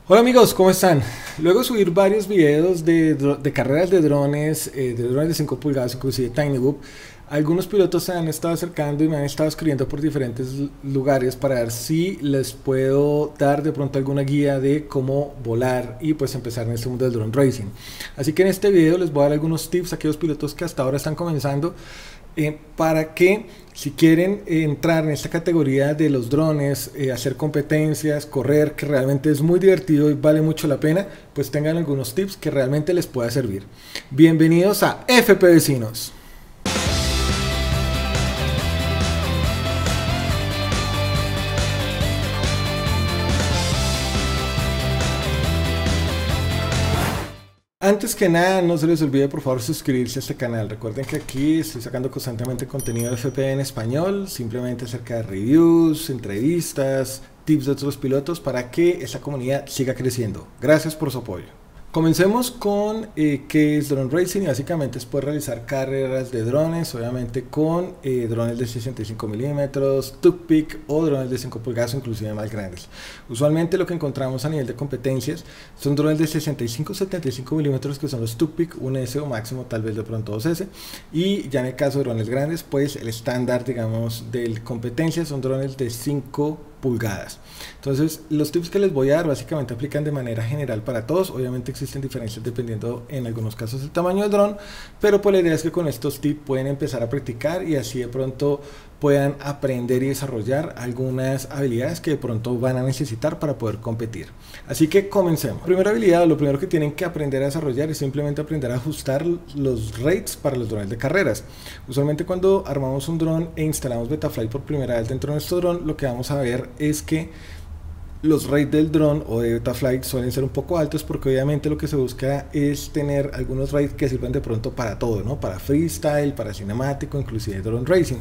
Hola amigos, ¿cómo están? Luego de subir varios videos de carreras de drones de 5 pulgadas, inclusive TinyWhoop, algunos pilotos se han estado acercando y me han estado escribiendo por diferentes lugares para ver si les puedo dar de pronto alguna guía de cómo volar y pues empezar en este mundo del drone racing. Así que en este video les voy a dar algunos tips a aquellos pilotos que hasta ahora están comenzando para que si quieren entrar en esta categoría de los drones, hacer competencias, correr, que realmente es muy divertido y vale mucho la pena, pues tengan algunos tips que realmente les pueda servir. Bienvenidos a FP Vecinos. Antes que nada, no se les olvide por favor suscribirse a este canal. Recuerden que aquí estoy sacando constantemente contenido de FP en español, simplemente acerca de reviews, entrevistas, tips de otros pilotos para que esta comunidad siga creciendo. Gracias por su apoyo. Comencemos con qué es drone racing, y básicamente es poder realizar carreras de drones, obviamente con drones de 65 milímetros, TuckPick o drones de 5 pulgadas o inclusive más grandes. Usualmente lo que encontramos a nivel de competencias son drones de 65-75 milímetros que son los TuckPick, 1S o máximo tal vez de pronto 2S, y ya en el caso de drones grandes pues el estándar digamos de competencia son drones de 5 pulgadas. Entonces los tips que les voy a dar básicamente aplican de manera general para todos. Obviamente existen diferencias dependiendo en algunos casos el tamaño del dron, pero pues la idea es que con estos tips pueden empezar a practicar y así de pronto puedan aprender y desarrollar algunas habilidades que de pronto van a necesitar para poder competir. Así que comencemos. Primera habilidad, lo primero que tienen que aprender a desarrollar es simplemente aprender a ajustar los rates para los drones de carreras. Usualmente cuando armamos un dron e instalamos Betaflight por primera vez dentro de nuestro dron, lo que vamos a ver es que los rates del dron o de Betaflight suelen ser un poco altos porque obviamente lo que se busca es tener algunos rates que sirvan de pronto para todo, ¿no? Para freestyle, para cinemático, inclusive drone racing.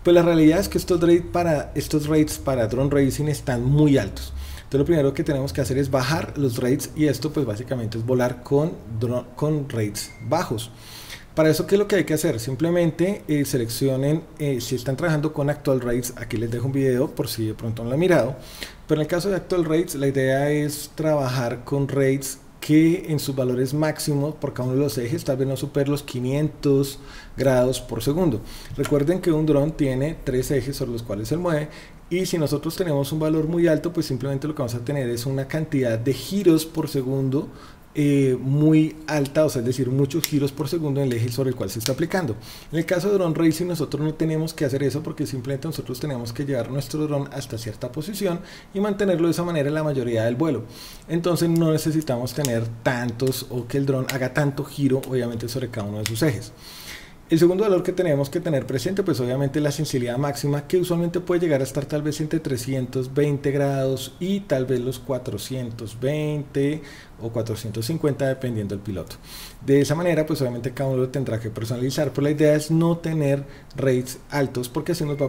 Pues la realidad es que estos rates para drone racing están muy altos. Entonces lo primero que tenemos que hacer es bajar los rates, y esto pues básicamente es volar con rates bajos. Para eso, ¿qué es lo que hay que hacer? Simplemente seleccionen, si están trabajando con Actual Rates, aquí les dejo un video por si de pronto no lo han mirado, pero en el caso de Actual Rates la idea es trabajar con rates que en sus valores máximos por cada uno de los ejes tal vez no superen los 500 grados por segundo. Recuerden que un dron tiene 3 ejes sobre los cuales se mueve, y si nosotros tenemos un valor muy alto, pues simplemente lo que vamos a tener es una cantidad de giros por segundo muy alta, o sea, es decir, muchos giros por segundo en el eje sobre el cual se está aplicando. En el caso de drone racing nosotros no tenemos que hacer eso, porque simplemente nosotros tenemos que llevar nuestro dron hasta cierta posición y mantenerlo de esa manera en la mayoría del vuelo. Entonces no necesitamos tener tantos o que el dron haga tanto giro obviamente sobre cada uno de sus ejes. El segundo valor que tenemos que tener presente pues obviamente es la sensibilidad máxima, que usualmente puede llegar a estar tal vez entre 320 grados y tal vez los 420 o 450 dependiendo del piloto. De esa manera pues obviamente cada uno lo tendrá que personalizar, pero la idea es no tener rates altos porque así nos va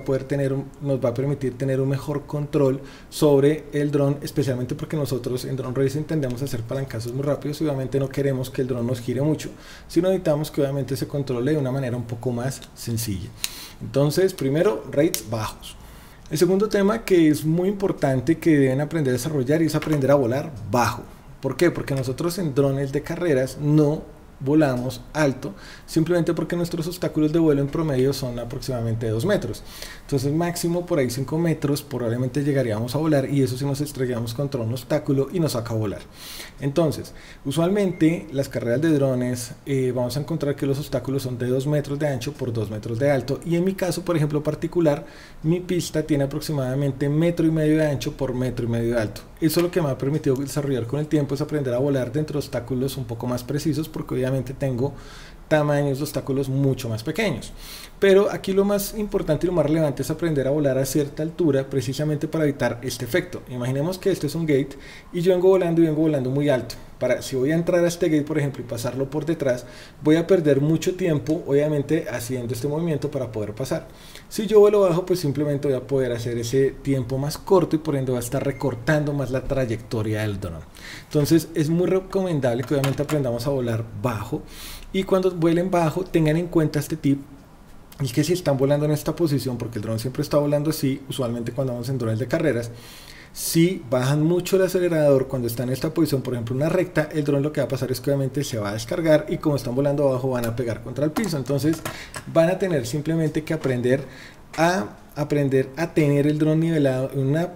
a permitir tener un mejor control sobre el dron, especialmente porque nosotros en drone racing tendemos a hacer palancazos muy rápidos y obviamente no queremos que el dron nos gire mucho, sino necesitamos que obviamente se controle de una manera un poco más sencilla. Entonces primero, rates bajos. El segundo tema que es muy importante que deben aprender a desarrollar es aprender a volar bajo. ¿Por qué? Porque nosotros en drones de carreras no volamos alto, simplemente porque nuestros obstáculos de vuelo en promedio son aproximadamente 2 metros. Entonces máximo por ahí 5 metros probablemente llegaríamos a volar, y eso si nos estrellamos contra un obstáculo y nos saca a volar. Entonces usualmente las carreras de drones vamos a encontrar que los obstáculos son de 2 metros de ancho por 2 metros de alto, y en mi caso por ejemplo particular mi pista tiene aproximadamente 1,5 metros de ancho por 1,5 metros de alto. Eso lo que me ha permitido desarrollar con el tiempo es aprender a volar dentro de obstáculos un poco más precisos, porque obviamente tengo tamaños de obstáculos mucho más pequeños. Pero aquí lo más importante y lo más relevante es aprender a volar a cierta altura, precisamente para evitar este efecto. Imaginemos que este es un gate y yo vengo volando muy alto. Si voy a entrar a este gate por ejemplo y pasarlo por detrás, voy a perder mucho tiempo obviamente haciendo este movimiento para poder pasar. Si yo vuelo bajo, pues simplemente voy a poder hacer ese tiempo más corto y por ende voy a estar recortando más la trayectoria del dron. Entonces es muy recomendable que obviamente aprendamos a volar bajo, y cuando vuelen bajo tengan en cuenta este tip. Y es que si están volando en esta posición, porque el dron siempre está volando así, usualmente cuando vamos en drones de carreras, Si bajan mucho el acelerador cuando está en esta posición, por ejemplo una recta, el dron lo que va a pasar es que obviamente se va a descargar y como están volando abajo van a pegar contra el piso. Entonces van a tener simplemente que aprender a tener el dron nivelado en una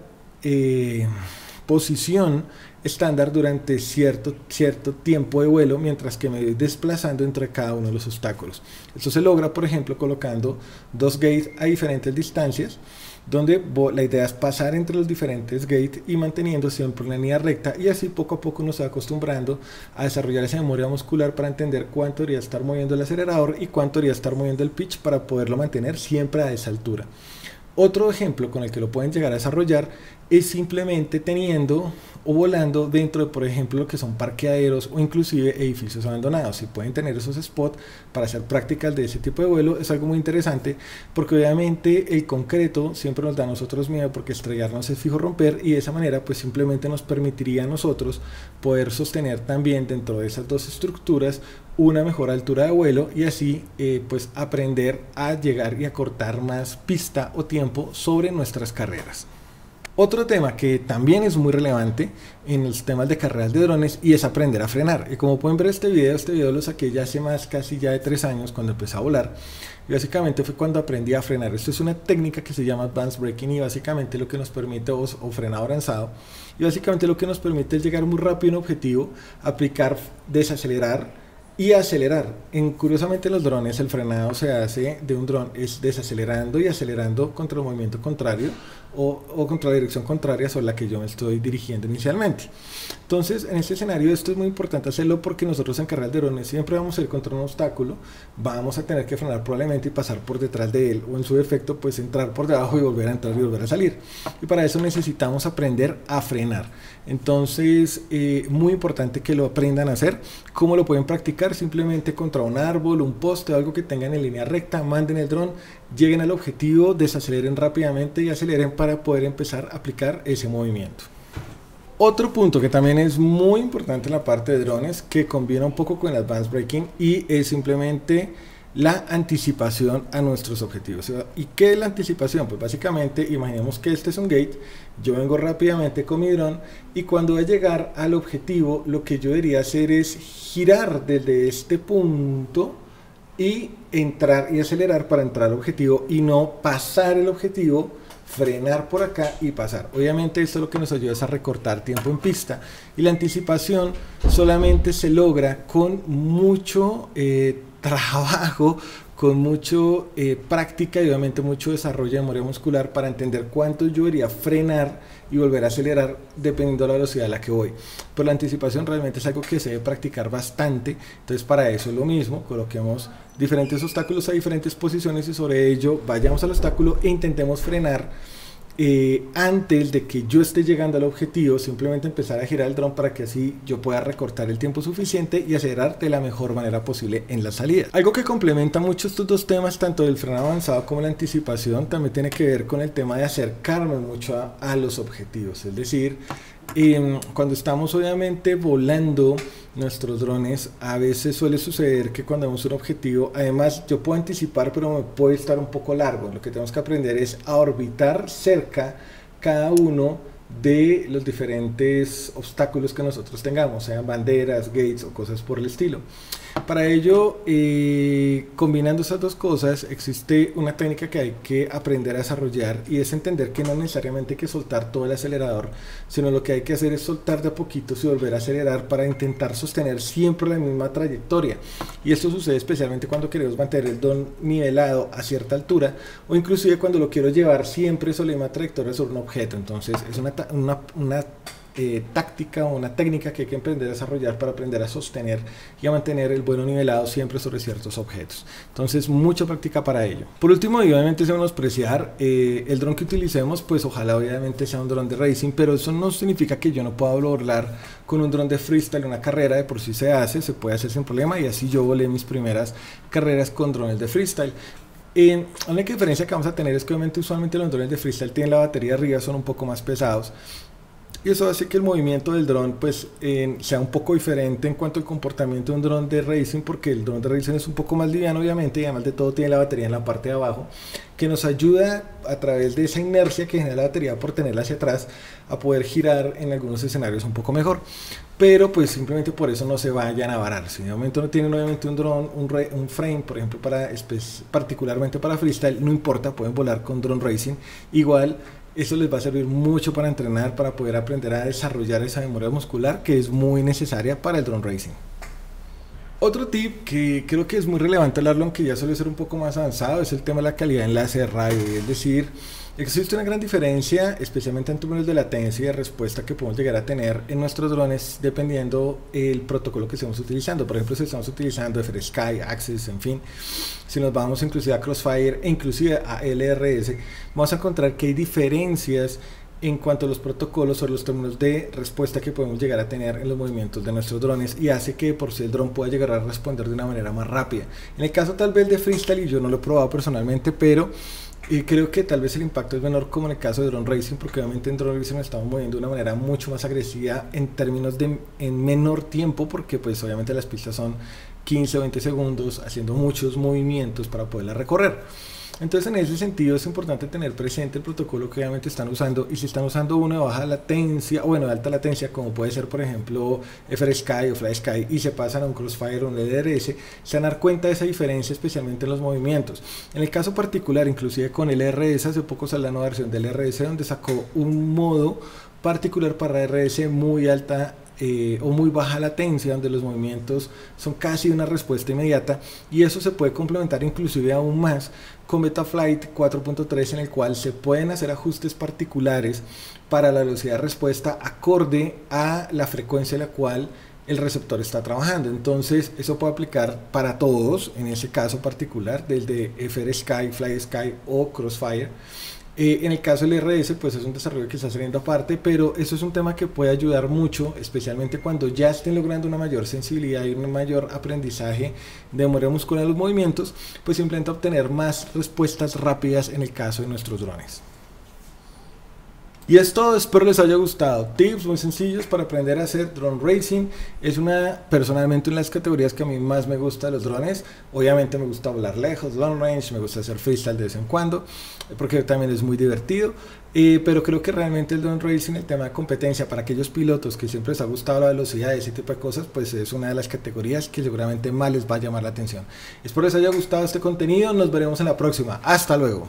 posición estándar durante cierto tiempo de vuelo, mientras que me voy desplazando entre cada uno de los obstáculos. Esto se logra, por ejemplo, colocando dos gates a diferentes distancias, donde la idea es pasar entre los diferentes gates y manteniendo siempre una línea recta, y así poco a poco uno se va acostumbrando a desarrollar esa memoria muscular para entender cuánto debería estar moviendo el acelerador y cuánto debería estar moviendo el pitch para poderlo mantener siempre a esa altura. Otro ejemplo con el que lo pueden llegar a desarrollar es simplemente teniendo o volando dentro de, por ejemplo, lo que son parqueaderos o inclusive edificios abandonados. Si pueden tener esos spots para hacer prácticas de ese tipo de vuelo, es algo muy interesante, porque obviamente el concreto siempre nos da a nosotros miedo, porque estrellarnos es fijo romper, y de esa manera pues simplemente nos permitiría a nosotros poder sostener también dentro de esas dos estructuras una mejor altura de vuelo, y así pues aprender a llegar y a cortar más pista o tiempo sobre nuestras carreras. Otro tema que también es muy relevante en los temas de carreras de drones, y es aprender a frenar. Y como pueden ver, este video lo saqué ya hace casi ya de 3 años, cuando empecé a volar, y básicamente fue cuando aprendí a frenar. Esto es una técnica que se llama Advanced Braking, y básicamente lo que nos permite, o frenado avanzado, y básicamente lo que nos permite es llegar muy rápido a un objetivo, aplicar, desacelerar y acelerar. Curiosamente, los drones, el frenado se hace de un dron es desacelerando y acelerando contra el movimiento contrario o contra la dirección contraria sobre la que yo me estoy dirigiendo inicialmente. Entonces, en este escenario esto es muy importante hacerlo, porque nosotros en carreras de drones siempre vamos a ir contra un obstáculo, vamos a tener que frenar probablemente y pasar por detrás de él, o en su defecto pues entrar por debajo y volver a entrar y volver a salir, y para eso necesitamos aprender a frenar. Entonces, muy importante que lo aprendan a hacer. ¿Cómo lo pueden practicar? Simplemente contra un árbol, un poste o algo que tengan en línea recta, manden el dron, lleguen al objetivo, desaceleren rápidamente y aceleren para poder empezar a aplicar ese movimiento. Otro punto que también es muy importante en la parte de drones, que combina un poco con el Advanced Braking, y es simplemente la anticipación a nuestros objetivos. ¿Y qué es la anticipación? Pues básicamente, imaginemos que este es un gate, yo vengo rápidamente con mi dron, y cuando voy a llegar al objetivo, lo que yo debería hacer es girar desde este punto y entrar y acelerar para entrar al objetivo, y no pasar el objetivo, frenar por acá y pasar. Obviamente esto lo que nos ayuda es a recortar tiempo en pista, y la anticipación solamente se logra con mucho trabajo, con mucho práctica, y obviamente mucho desarrollo de memoria muscular para entender cuánto yo debería frenar y volver a acelerar dependiendo de la velocidad a la que voy. Pero la anticipación realmente es algo que se debe practicar bastante. Entonces, para eso es lo mismo, coloquemos diferentes obstáculos a diferentes posiciones, y sobre ello vayamos al obstáculo e intentemos frenar antes de que yo esté llegando al objetivo. Simplemente empezar a girar el dron para que así yo pueda recortar el tiempo suficiente y acelerar de la mejor manera posible en la salida. Algo que complementa mucho estos dos temas, tanto del frenado avanzado como la anticipación, también tiene que ver con el tema de acercarnos mucho a los objetivos. Es decir, cuando estamos obviamente volando nuestros drones, a veces suele suceder que cuando vemos un objetivo, además yo puedo anticipar, pero me puede estar un poco largo. Lo que tenemos que aprender es a orbitar cerca cada uno de los diferentes obstáculos que nosotros tengamos, sean banderas, gates o cosas por el estilo. Para ello, combinando esas dos cosas, existe una técnica que hay que aprender a desarrollar, y es entender que no necesariamente hay que soltar todo el acelerador, sino lo que hay que hacer es soltar de a poquitos y volver a acelerar para intentar sostener siempre la misma trayectoria. Y esto sucede especialmente cuando queremos mantener el dron nivelado a cierta altura, o inclusive cuando lo quiero llevar siempre sobre la misma trayectoria sobre un objeto. Entonces es una táctica o una técnica que hay que aprender a desarrollar para aprender a sostener y a mantener el vuelo nivelado siempre sobre ciertos objetos. Entonces, mucha práctica para ello. Por último, y obviamente sin menospreciar, el dron que utilicemos, pues ojalá obviamente sea un dron de racing, pero eso no significa que yo no pueda volar con un dron de freestyle. Una carrera de por sí se puede hacer sin problema, y así yo volé mis primeras carreras con drones de freestyle. La única diferencia que vamos a tener es que obviamente usualmente los drones de freestyle tienen la batería arriba, son un poco más pesados, Y eso hace que el movimiento del dron pues sea un poco diferente en cuanto al comportamiento de un dron de racing, porque el dron de racing es un poco más liviano obviamente, y además de todo tiene la batería en la parte de abajo, que nos ayuda a través de esa inercia que genera la batería por tenerla hacia atrás a poder girar en algunos escenarios un poco mejor. Pero pues simplemente por eso no se vayan a varar. Si de momento no tienen obviamente un dron, un frame, por ejemplo, particularmente para freestyle, no importa, pueden volar con drone racing. Igual eso les va a servir mucho para entrenar, para poder aprender a desarrollar esa memoria muscular que es muy necesaria para el drone racing. Otro tip que creo que es muy relevante hablarlo, aunque ya suele ser un poco más avanzado, es el tema de la calidad de enlace de radio. Es decir, existe una gran diferencia, especialmente en términos de latencia y de respuesta que podemos llegar a tener en nuestros drones dependiendo el protocolo que estemos utilizando. Por ejemplo, si estamos utilizando FrSky, Axis, en fin, si nos vamos inclusive a Crossfire e inclusive a LRS, vamos a encontrar que hay diferencias en cuanto a los protocolos o los términos de respuesta que podemos llegar a tener en los movimientos de nuestros drones, y hace que por sí el dron pueda llegar a responder de una manera más rápida. En el caso tal vez de freestyle, y yo no lo he probado personalmente, pero creo que tal vez el impacto es menor como en el caso de drone racing, porque obviamente en drone racing nos estamos moviendo de una manera mucho más agresiva en términos de en menor tiempo, porque pues obviamente las pistas son 15 o 20 segundos haciendo muchos movimientos para poderla recorrer. Entonces en ese sentido es importante tener presente el protocolo que obviamente están usando, y si están usando uno de baja latencia o bueno de alta latencia, como puede ser por ejemplo FrSky o FlySky, y se pasan a un Crossfire o un LRS, se van a dar cuenta de esa diferencia, especialmente en los movimientos. En el caso particular, inclusive con el LRS, hace poco salió la nueva versión del LRS donde sacó un modo particular para RS muy alta o muy baja latencia, donde los movimientos son casi una respuesta inmediata, y eso se puede complementar inclusive aún más con Betaflight 4.3, en el cual se pueden hacer ajustes particulares para la velocidad de respuesta acorde a la frecuencia en la cual el receptor está trabajando. Entonces eso puede aplicar para todos, en ese caso particular del de FrSky, FlySky o Crossfire. En el caso del RS pues es un desarrollo que está saliendo aparte, pero eso es un tema que puede ayudar mucho, especialmente cuando ya estén logrando una mayor sensibilidad y un mayor aprendizaje de memoria muscular en los movimientos, pues simplemente obtener más respuestas rápidas en el caso de nuestros drones. Y es todo, espero les haya gustado. Tips muy sencillos para aprender a hacer drone racing. Es personalmente una de las categorías que a mí más me gusta de los drones. Obviamente me gusta volar lejos, long range, me gusta hacer freestyle de vez en cuando, porque también es muy divertido. Pero creo que realmente el drone racing, el tema de competencia para aquellos pilotos que siempre les ha gustado la velocidad y ese tipo de cosas, pues es una de las categorías que seguramente más les va a llamar la atención. Espero les haya gustado este contenido, nos veremos en la próxima. Hasta luego.